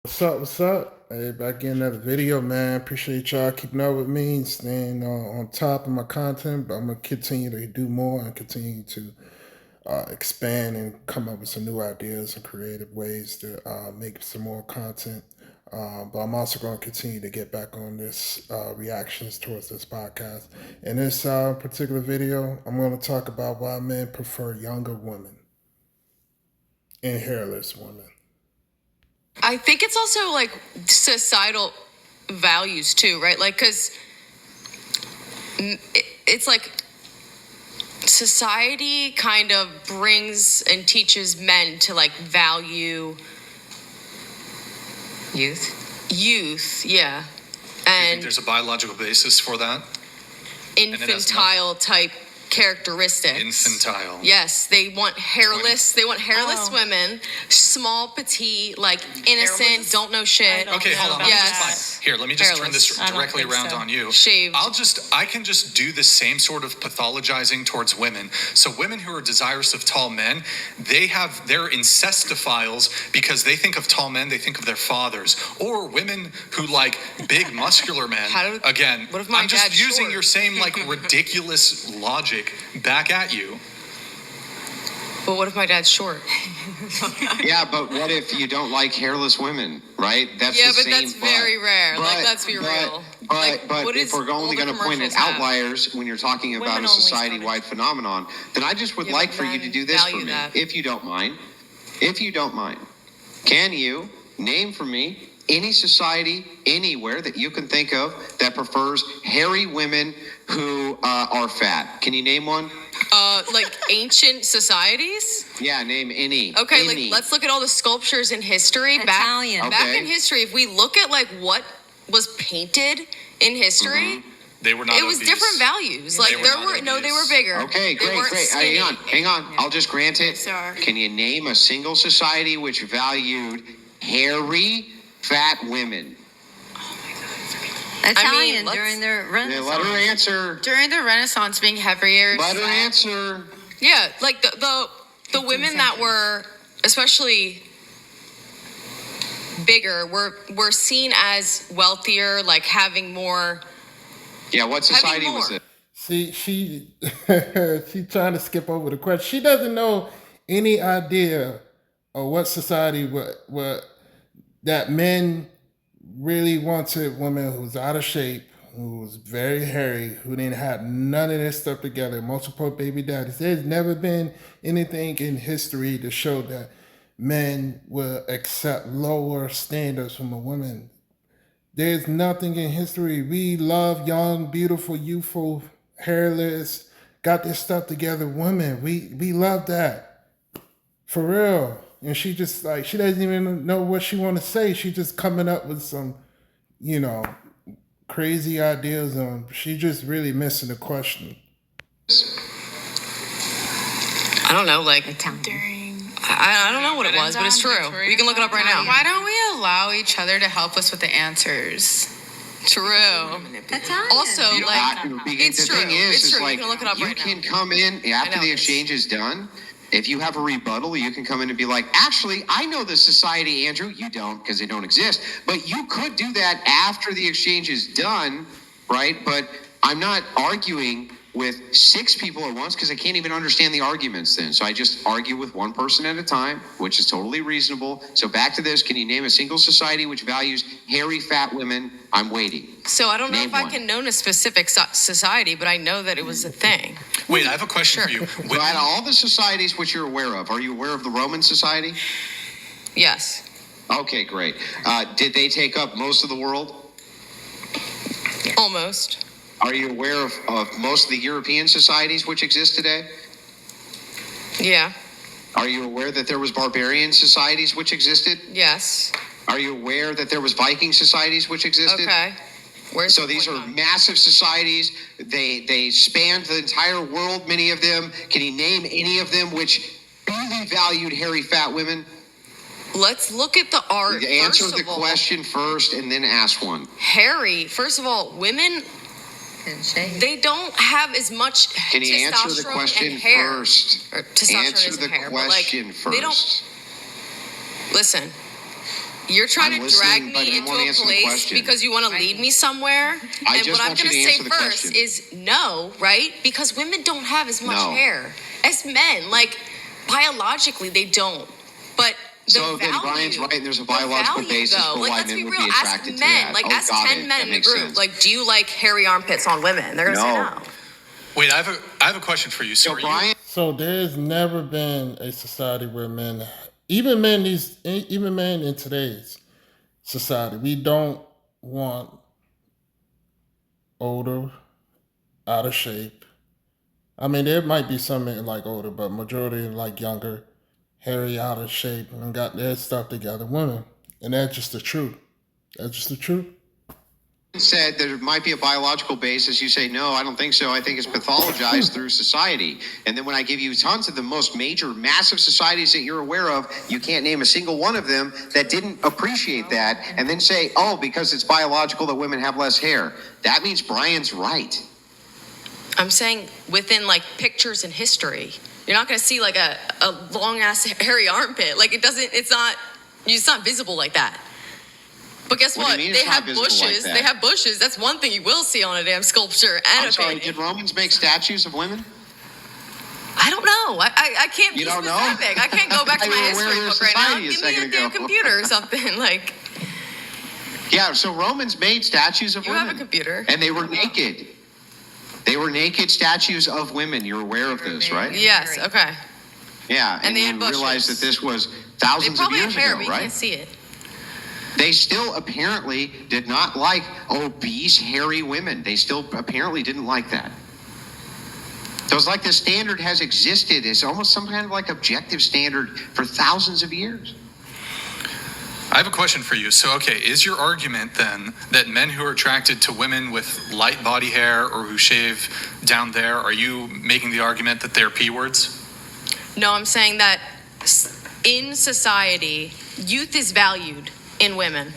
What's up? What's up? Hey, back in another video, man. Appreciate y'all keeping up with me and staying on top of my content. But I'm gonna continue to do more and continue to expand and come up with some new ideas and creative ways to make some more content. But I'm also going to continue to get back on this reactions towards this podcast. In this particular video, I'm going to talk about why men prefer younger women and hairless women. I think it's also like societal values too, right? Like, because it's like society kind of brings and teaches men to like value youth, yeah, Do you think and there's a biological basis for that? infantile type characteristics. Infantile. Yes, they want hairless. They want hairless women, small, petite, like innocent, Hairless? don't know shit. don't Okay, hold on. know. Yes. That's fine. Here, let me just turn this I don't directly think around so. on you. Shaved. I can just do the same sort of pathologizing towards women. So women who are desirous of tall men, they're incestophiles because they think of tall men, they think of their fathers. Or women who like big muscular men. Again, what if my I'm just dad's using short? your same like ridiculous logic back at you. But what if my dad's short? Yeah, but what if you don't like hairless women, right? That's Yeah, the but same that's very rare. Like, let's be real. But, Like, but what if is we're all only the going to point at commercials have? outliers when you're talking about a Women-only society-wide phenomenon, then I just would Yeah, like but for you men to do this for value me, that. if you don't mind. If you don't mind, can you name for me any society anywhere that you can think of that prefers hairy women who are fat? Can you name one? Like ancient societies? Yeah, name any. Okay, any. like let's look at all the sculptures in history. Italian. Back Okay. in history, if we look at like what was painted in history, They were not it was obese. different values. Like were there not were no, they were obese. bigger. Okay, They great, weren't great. skinny. Hang on. I'll just grant it. Sorry. Can you name a single society which valued hairy, fat women? Italian let's- during the Yeah, Renaissance. let her answer. During the Renaissance, being heavier. Let her answer. Yeah, like the women that were especially bigger were seen as wealthier, like having more. Yeah, what society was more. it? See, she's trying to skip over the question. She doesn't know any idea of what society what that men really wanted women who was out of shape, who was very hairy, who didn't have none of this stuff together, multiple baby daddies. There's never been anything in history to show that men will accept lower standards from a woman. There's nothing in history. We love young, beautiful, youthful, hairless, got this stuff together women. We love that. For real. And she just like she doesn't even know what she wanna say. She just coming up with some, crazy ideas on she just really missing the question. I don't know, like Italian. I don't know what it was, but it's true. We can look it up right now. Why don't we allow each other to help us with the answers? True. Italian. Also, You like know, it's the true. thing is, It's is true. like You can look it up you right can now. come in after know the it is. exchange is done. If you have a rebuttal, you can come in and be like, actually, I know the society, Andrew. You don't because they don't exist. But you could do that after the exchange is done, right? But I'm not arguing with 6 people at once because I can't even understand the arguments then. So I just argue with one person at a time, which is totally reasonable. So back to this, can you name a single society which values hairy, fat women? I'm waiting. So I don't know Name if I one. can know a specific society, but I know that it was a thing. Wait, I have a question for you. So out of all the societies which you're aware of, are you aware of the Roman society? Yes. Okay, great. Did they take up most of the world? Almost. Are you aware of most of the European societies which exist today? Yeah. Are you aware that there was barbarian societies which existed? Yes. Are you aware that there was Viking societies which existed? Okay. Where's So the these point are now? massive societies. They spanned the entire world, many of them. Can you name any of them which really valued hairy, fat women? Let's look at the art. Answer first the of all. question first and then ask one. Harry, first of all, women, they don't have as much Can you answer the testosterone question and hair. first? Or testosterone Answer isn't the hair, but like question they don't first. listen. You're trying I'm to listening, drag but me you into won't a answer the place question. because you want to lead me somewhere. I And just what I'm want you going to to say answer the first question. is no, right? Because women don't have as much No. hair as men. Like, biologically, they don't. But the So value, then Brian's right, and there's a the biological value, basis though, for like, why let's men be would real, be ask attracted to men, that. like, Oh, ask got 10 it. men That in the makes group, sense. like, do you like hairy armpits on women? They're going to say No. no. Wait, I have a question for you. So, So are Brian, So there's never been a society where men, even men in today's society, we don't want older, out of shape. I mean, there might be some men like older, but majority like younger, hairy, out of shape, and got their stuff together women, and that's just the truth. That's just the truth. said there might be a biological basis. You say, no, I don't think so. I think it's pathologized through society. And then when I give you tons of the most major, massive societies that you're aware of, you can't name a single one of them that didn't appreciate that and then say, oh, because it's biological that women have less hair. That means Brian's right. I'm saying within like pictures in history, you're not going to see like a long ass hairy armpit. Like it's not visible like that. But guess What do what? you mean They it's not have visible like bushes. that? They have bushes. That's one thing you will see on a damn sculpture and I'm a sorry, painting. did Romans make statues of women? I don't know. I can't be You don't know? specific. I can't go back to I my thought you were aware history of book their right now. society a Give me a second damn ago. computer or something. Like, Yeah, so Romans made statues of you women. have a computer. And they were naked. They were naked statues of women. You're aware of this, right? Yes. Okay. Yeah, and they you had bushes. realize that this was They thousands of probably have years hair, ago, but you right? can't see it. They still apparently did not like obese, hairy women. They still apparently didn't like that. So it's like the standard has existed. It's almost some kind of like objective standard for thousands of years. I have a question for you. So, okay, is your argument then that men who are attracted to women with light body hair or who shave down there, are you making the argument that they're P words? No, I'm saying that in society, youth is valued in women.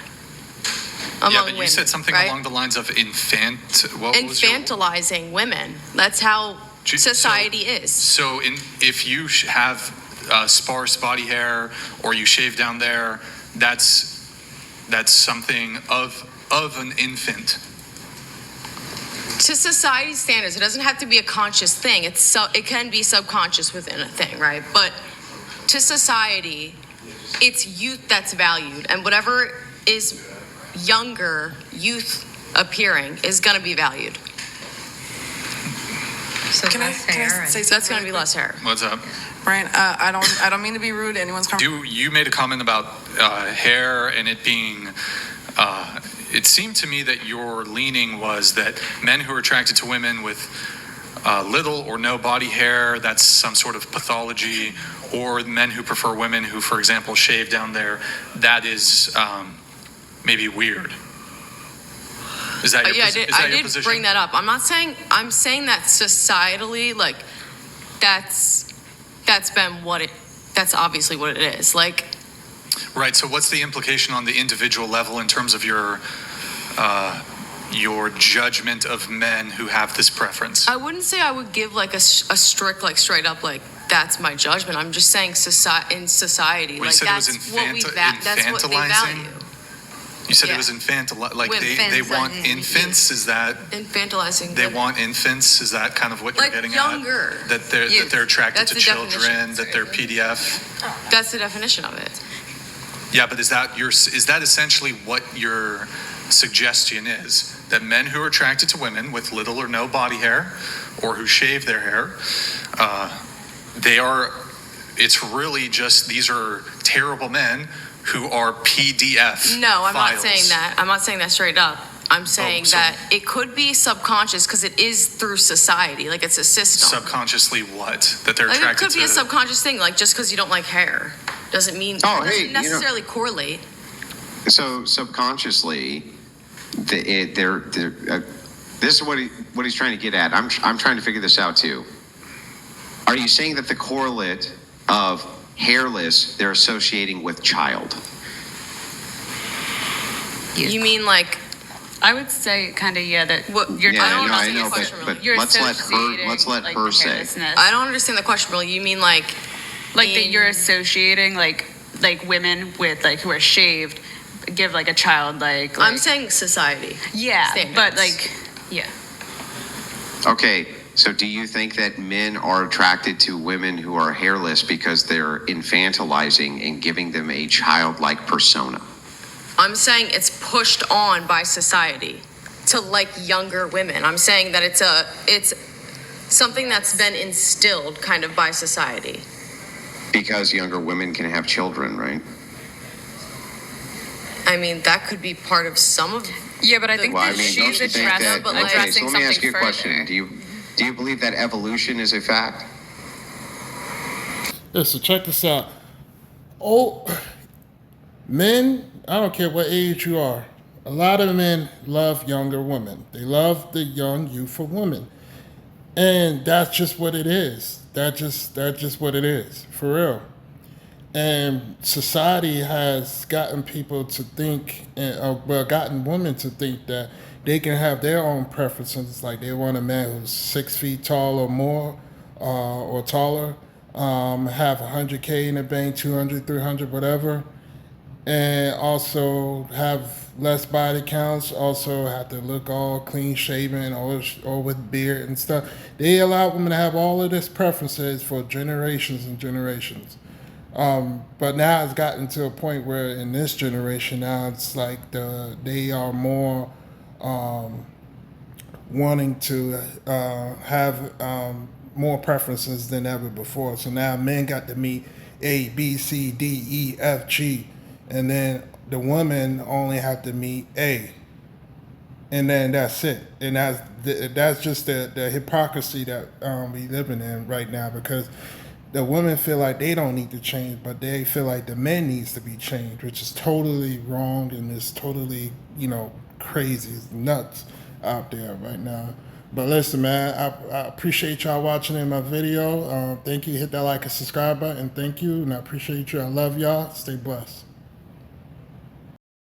Among Yeah, but you women, said something right? along the lines of what was your... Infantilizing women. That's how society is. So if you have sparse body hair or you shave down there, that's something of an infant. To society's standards, it doesn't have to be a conscious thing. It can be subconscious within a thing, right? But to society, it's youth that's valued, and whatever is younger, youth appearing, is going to be valued. So Can I less hair say and- something? That's going to really be less hair. What's up? Brian, I don't mean to be rude to anyone's conversation. You made a comment about hair and it being. It seemed to me that your leaning was that men who are attracted to women with little or no body hair, that's some sort of pathology, or men who prefer women who, for example, shave down there, that is maybe weird. Is that your, Yeah, is that I your did position? bring that up. I'm saying that societally, like, that's obviously what it is. Like, Right. So, what's the implication on the individual level in terms of your judgment of men who have this preference? I wouldn't say I would give like a strict, like straight up, like that's my judgment. I'm just saying in society, Well, you like said it was that's what that's what they infantilizing? value. You said Yeah. it was infantile, like With they want infants and infants. Is that Infantilizing. they women. want infants? Is that kind of what you're Like getting younger at? That they're youth. attracted That's to the children, definition. that they're PDF. That's the definition of it. Yeah, but is that essentially what your suggestion is? That men who are attracted to women with little or no body hair, or who shave their hair, it's really just these are terrible men who are PDF. No, I'm not files. saying that. I'm not saying that straight up. I'm saying so- that it could be subconscious because it is through society. Like it's a system. Subconsciously, what? That they're Like it attracted could be to. a subconscious thing. Like just because you don't like hair doesn't mean Oh, doesn't hey, you know- necessarily correlate. So subconsciously, this is what he's trying to get at. I'm trying to figure this out too. Are you saying that the correlate of hairless they're associating with child? You mean like I would say kind of, yeah, that what? you're Yeah, I don't no, I understand know, the question but really. you're let's let associating, her the say. hairlessness. I don't understand the question really. You mean like Like that you're associating like women with like who are shaved give like a child like I'm saying society. yeah, standards. but like yeah. Okay, so do you think that men are attracted to women who are hairless because they're infantilizing and giving them a childlike persona? I'm saying it's pushed on by society to like younger women. I'm saying that it's something that's been instilled kind of by society. Because younger women can have children, right? I mean, that could be part of some of. Yeah, but I think Well, I that mean, don't she's you think that? addressing, Okay, so addressing let me something ask you a question. further. Do you believe that evolution is a fact? Listen, check this out. Oh, men, I don't care what age you are. A lot of men love younger women. They love the young, youthful women. And that's just what it is. That's just what it is, for real. And society has gotten people to think, gotten women to think that they can have their own preferences. Like they want a man who's 6 feet tall or more, or taller, have 100K in the bank, 200, 300, whatever, and also have less body counts. Also have to look all clean shaven or with beard and stuff. They allow women to have all of this preferences for generations and generations. But now it's gotten to a point where in this generation now it's like they are more wanting to have more preferences than ever before. So now men got to meet A, B, C, D, E, F, G, and then the women only have to meet A, and then that's it. And that's just the hypocrisy that we living in right now, because the women feel like they don't need to change, but they feel like the men needs to be changed, which is totally wrong and is totally, crazy. It's nuts out there right now. But listen, man, I appreciate y'all watching in my video. Thank you. Hit that like and subscribe button. Thank you, and I appreciate you. I love y'all. Stay blessed.